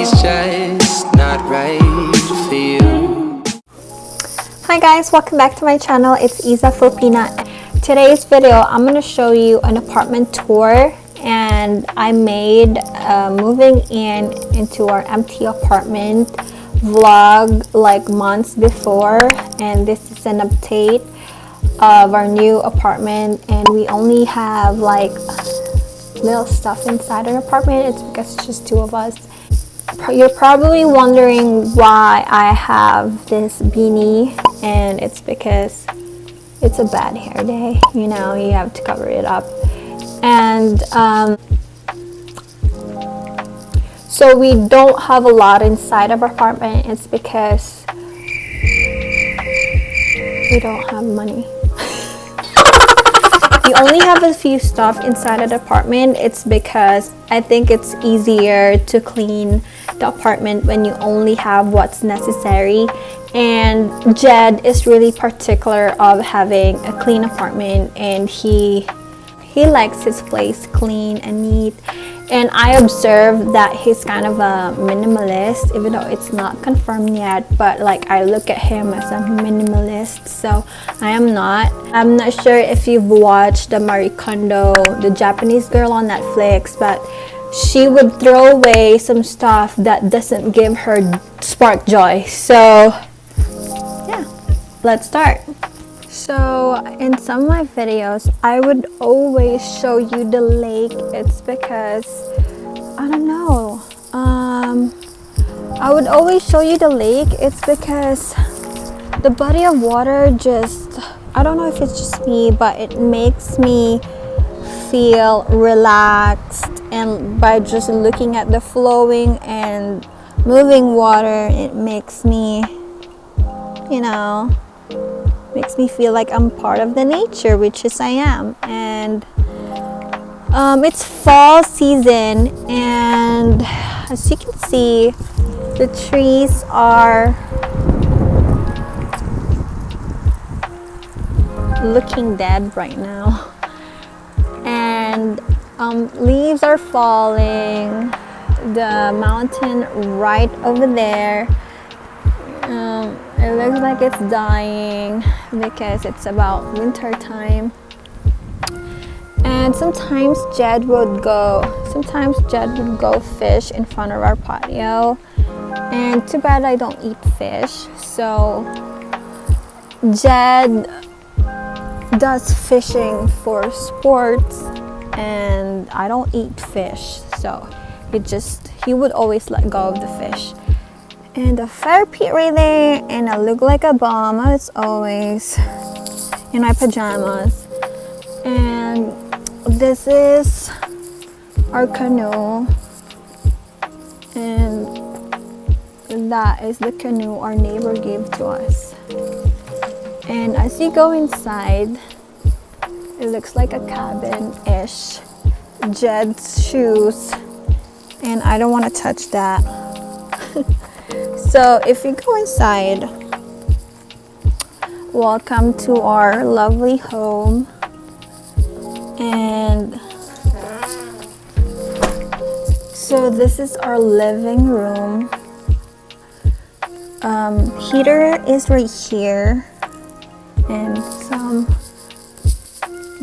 She's just not right for you. Hi guys, welcome back to my channel. It's Issa Filipina. Today's video, I'm going to show you an apartment tour, and I made moving into our empty apartment vlog like months before, and this is an update of our new apartment. And we only have like little stuff inside our apartment. It's because it's just two of us. You're probably wondering why I have this beanie, and it's because it's a bad hair day, you know, you have to cover it up. And so we don't have a lot inside of our apartment. It's because we don't have money. We only have a few stuff inside of the apartment. It's because I think it's easier to clean the apartment when you only have what's necessary. And Jed is really particular of having a clean apartment, and he likes his place clean and neat. And I observed that he's kind of a minimalist, even though it's not confirmed yet, but like I look at him as a minimalist, so I am not. I'm not sure if you've watched the Marie Kondo, the Japanese girl on Netflix, but she would throw away some stuff that doesn't give her spark joy. So yeah, let's start. So in some of my videos, I would always show you the lake. It's because, I don't know, I would always show you the lake. It's because the body of water just, I don't know if it's just me, but it makes me feel relaxed. And by just looking at the flowing and moving water, it makes me, you know, makes me feel like I'm part of the nature, which is I am. And it's fall season, and as you can see, the trees are looking dead right now, and leaves are falling. The mountain right over there, it looks like it's dying because it's about winter time. And sometimes Jed would go fish in front of our patio, and too bad I don't eat fish, so Jed does fishing for sports, and I don't eat fish, so he would always let go of the fish. And a fire pit right there, and I look like a bum as always in my pajamas. And this is our canoe, and that is the canoe our neighbor gave to us. And as you go inside, it looks like a cabin-ish. Jed's shoes, and I don't want to touch that. So if you go inside, welcome to our lovely home. And so this is our living room. Heater is right here, and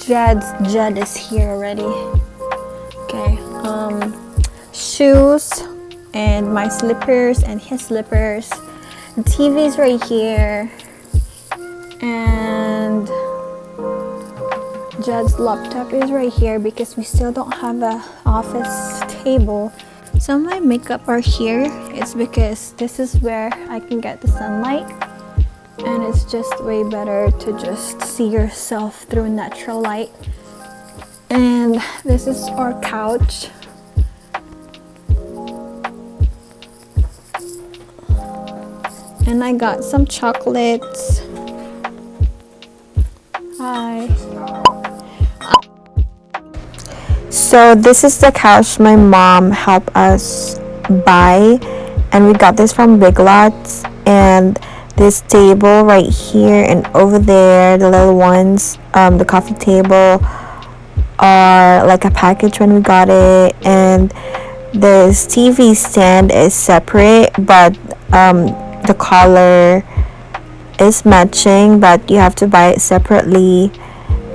Jed is here already. Okay, shoes and my slippers and his slippers. The TV's right here, and Jed's laptop is right here because we still don't have a office table. Some of my makeup are here. It's because this is where I can get the sunlight, and it's just way better to just see yourself through natural light. And this is our couch. And I got some chocolates. Hi. So this is the couch my mom helped us buy, and we got this from Big Lots. And this table right here and over there, the little ones, the coffee table, are like a package when we got it. And This TV stand is separate, but the color is matching, but you have to buy it separately.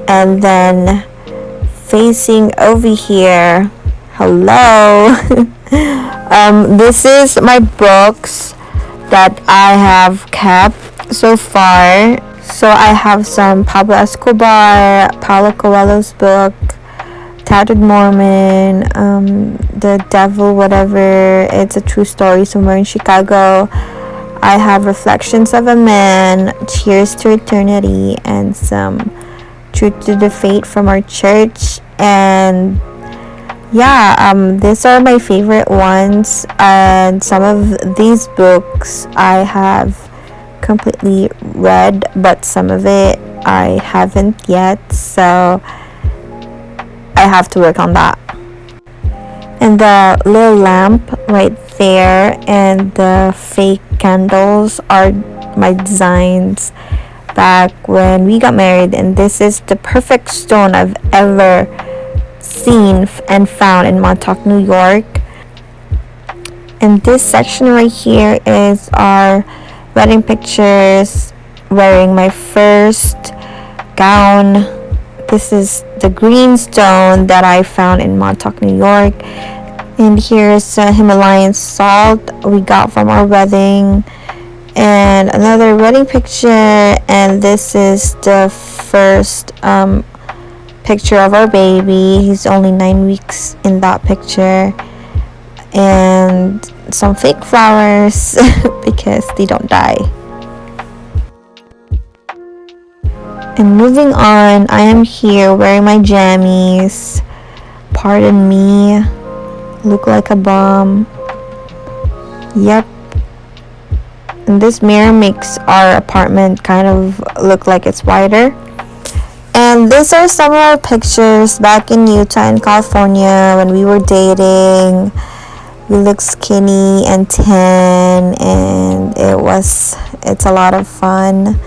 And then facing over here, hello. This is my books that I have kept so far. So I have some Pablo Escobar, Paulo Coelho's book, Tattered Mormon, The Devil, whatever. It's a true story somewhere in Chicago. I have Reflections of a Man, Cheers to Eternity, and some Truth to the Fate from our church. And yeah, these are my favorite ones. And some of these books I have completely read, but some of it I haven't yet. So I have to work on that. And the little lamp right there and the fake candles are my designs back when we got married. And this is the perfect stone I've ever seen and found in Montauk, New York. And this section right here is our wedding pictures, wearing my first gown. This is the green stone that I found in Montauk, New York. And here's Himalayan salt we got from our wedding. And another wedding picture. And this is the first picture of our baby. He's only 9 weeks in that picture. And some fake flowers because they don't die. And moving on, I am here wearing my jammies. Pardon me, look like a bum. Yep. And this mirror makes our apartment kind of look like it's wider. And these are some of our pictures back in Utah and California when we were dating. We looked skinny and tan, and it's a lot of fun.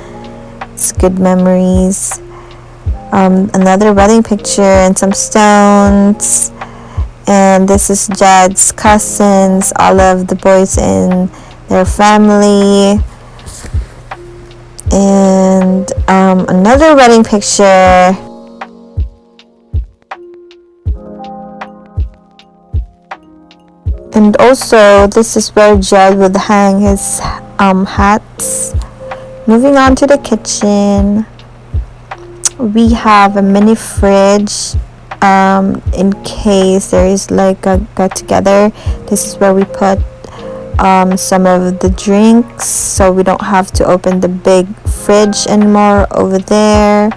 It's good memories. Another wedding picture and some stones. And this is Jed's cousins, all of the boys in their family. And another wedding picture. And also, this is where Jed would hang his hats. Moving on to the kitchen, we have a mini fridge in case there is like a get together. This is where we put some of the drinks, so we don't have to open the big fridge anymore over there.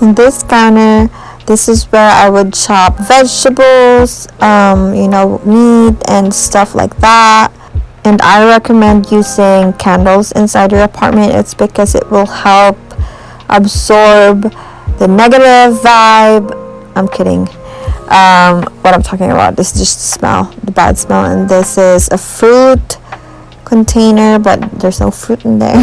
In this counter, this is where I would chop vegetables, meat and stuff like that. And I recommend using candles inside your apartment. It's because it will help absorb the negative vibe. I'm kidding. What I'm talking about, this is just the smell, the bad smell. And this is a fruit container, but there's no fruit in there.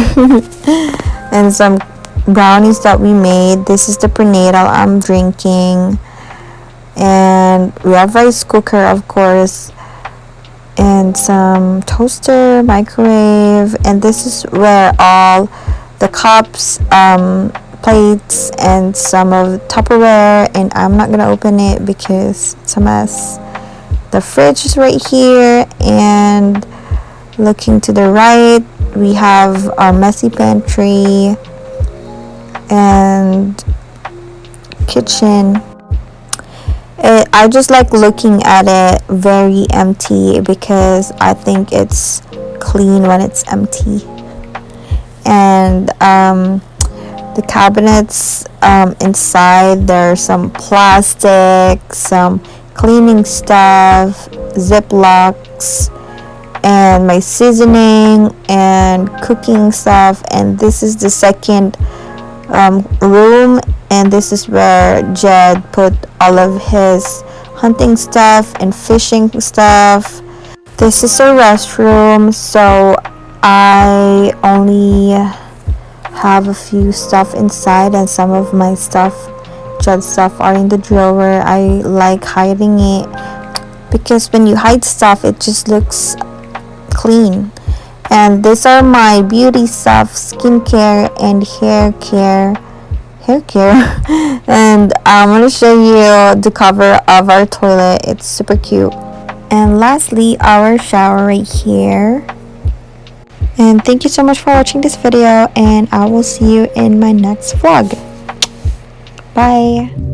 And some brownies that we made. This is the prenatal I'm drinking. And we have rice cooker, of course. And some toaster, microwave. And this is where all the cups, plates, and some of Tupperware, and I'm not gonna open it because it's a mess. The fridge is right here, and looking to the right we have our messy pantry and kitchen. I just like looking at it very empty because I think it's clean when it's empty. And the cabinets inside, there's some plastic, some cleaning stuff, Ziplocs, and my seasoning and cooking stuff. And this is the second room, and this is where Jed put all of his hunting stuff and fishing stuff. This is a restroom, so I only have a few stuff inside, and some of my stuff, Jed's stuff, are in the drawer. I like hiding it because when you hide stuff it just looks clean. And these are my beauty stuff, skincare and hair care. And I'm gonna show you the cover of our toilet. It's super cute. And lastly, our shower right here. And thank you so much for watching this video, and I will see you in my next vlog. Bye.